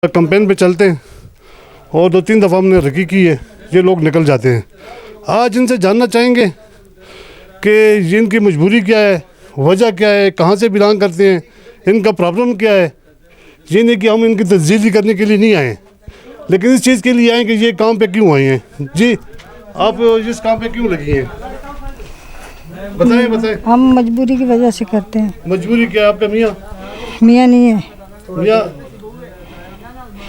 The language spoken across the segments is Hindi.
कैंपेन पे चलते हैं और 2-3 दफ़ा हमने रखी की है, ये लोग निकल जाते हैं। आज इनसे जानना चाहेंगे कि इनकी मजबूरी क्या है, वजह क्या है, कहाँ से बिलोंग करते हैं, इनका प्रॉब्लम क्या है। ये नहीं कि हम इनकी तस्दीक करने के लिए नहीं आए, लेकिन इस चीज़ के लिए आए कि ये काम पे क्यों आए हैं। जी, आप इस काम पे क्यों लगी हैं, बताएं। हम मजबूरी की वजह से करते हैं। मजबूरी क्या है आपका? मियाँ नहीं है।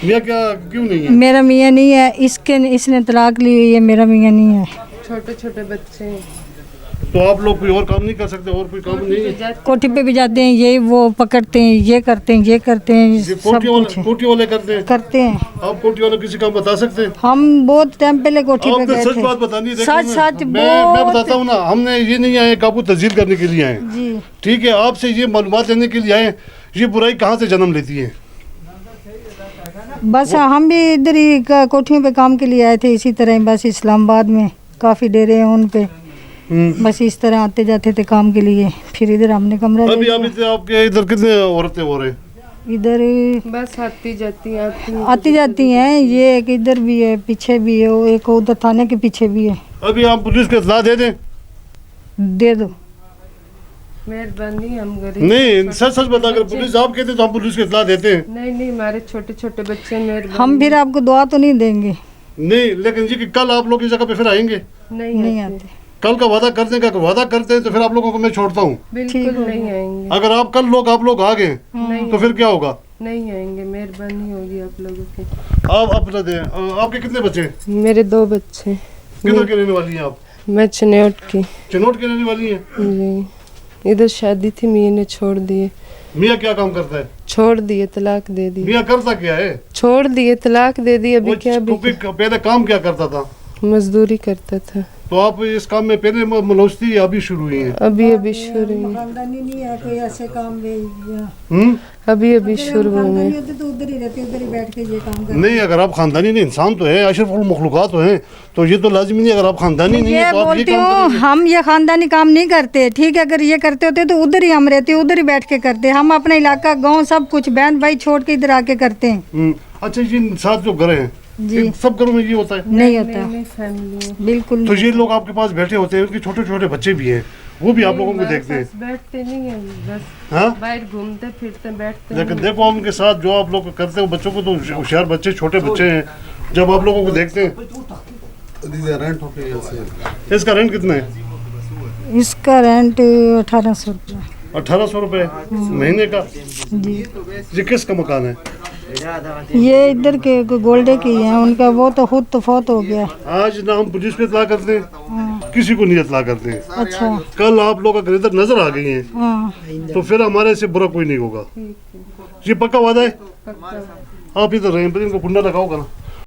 मियाँ क्या, क्यों नहीं है? मेरा मियाँ नहीं है, इसने तलाक ली हुई है, मेरा मियाँ नहीं है। छोटे छोटे बच्चे हैं। तो आप लोग कोई और काम नहीं कर सकते? और कोई काम नहीं है? कोठी पे भी जाते हैं, ये वो पकड़ते हैं, ये करते हैं, कोठी वाले करते हैं। आप कोठी वाले किसी काम बता सकते हैं? हम बहुत टाइम पहले कोठी पे गए सच थे। बात बतानी है। सच मैं बताता हूँ ना, हमने ये नहीं आए काबू तस्दीक करने के लिए आए। जी, ठीक है, आपसे ये मालूमात लेने के लिए आए, ये बुराई कहाँ से जन्म लेती है। बस हम भी इधर ही कोठियों पे काम के लिए आए थे, इसी तरह बस इस्लामाबाद में काफ़ी डेरे हैं उन पे, बस इस तरह आते जाते थे काम के लिए। फिर इधर हमने कमरा ले लिया। आपके इधर कितने औरतें हो रहे? इधर बस आती जाती हैं। ये एक इधर भी है, पीछे भी है, वो एक उधर थाने के पीछे भी है। अभी आप पुलिस को इत्तला दे दें। दे दो, मेहरबानी। हम गरीब नहीं, सच बता, अगर पुलिस आप कहते तो हम पुलिस को इत्तला देते हैं। नहीं, हमारे छोटे छोटे बच्चे। मेहरबानी। हम फिर आपको दुआ तो नहीं देंगे। नहीं, लेकिन जी कि कल आप लोग इस जगह पे फिर आएंगे। नहीं आते। कल का वादा करते हैं, वादा करते हैं तो फिर आप लोगों को मैं छोड़ता हूँ। बिल्कुल नहीं आएंगे। अगर आप कल आप लोग आ गए तो फिर क्या होगा? नहीं आएंगे। मेहरबानी होगी आप लोगों की। आप अपना दें। आपके कितने बच्चे? मेरे 2 बच्चे। किधर के रहने वाली हैं आप? मैं चनेट की। चनोट के रहने वाली हैं? जी, इधर शादी थी, मियाँ ने छोड़ दिए। मियाँ क्या काम करता है? छोड़ दिए, तलाक दे दी। मियाँ करता क्या है? छोड़ दिए, तलाक दे दी। अभी क्या? पहले काम क्या करता था? मजदूरी करता था। तो आप इस काम में पहले मलूस थी या अभी शुरू हुई है? अभी शुरू हुई। खानदानी नहीं है कोई ऐसे काम अभी शुरू हुई। तो उधर ही रहते, उधर ही बैठ के ये काम करते। नहीं, अगर आप खानदानी नहीं, इंसान तो है, अशरफुल मखलूकात तो हैं, तो ये तो लाजिमी नहीं। अगर आप खानदानी नहीं है तो आप ये काम करेंगे। हम ये खानदानी काम नहीं करते। ठीक है, अगर ये करते होते तो उधर ही हम रहते, उधर ही बैठ के करते। हम अपना इलाका, गाँव, सब कुछ बहन भाई छोड़ के इधर आके करते हैं। अच्छा, ये साथ जो घर हैं जी, सब घरों में ये होता है? नहीं होता। फैमिली बिल्कुल। तो ये लोग आपके पास बैठे होते हैं, उनके छोटे छोटे बच्चे भी हैं, वो भी आप लोगों को देखते हैं? बैठते नहीं है, बस हाँ, बाहर घूमते फिरते बैठते। लेकिन देखो आप उनके साथ जो आप लोग करते हो, बच्चों को तो होशियार बच्चे, छोटे बच्चे हैं, जब आप लोगों को देखते हैं। इसका रेंट कितना है? इसका रेंट 1800 रुपया। 1800 रुपये महीने का? जी, ये किसका मकान है? ये इधर के गोल्डे की है, उनका वो तो खुद तो फौत हो गया। आज ना हम पुलिस पे इत्तला करते हैं, किसी को नहीं इत्तला करते हैं। अच्छा, कल आप लोग अगर इधर नजर आ गई हैं हाँ। तो फिर हमारे से बुरा कोई नहीं होगा। ये पक्का वादा है? आप इधर रहें, इनको कुंडा लगाओगा ना।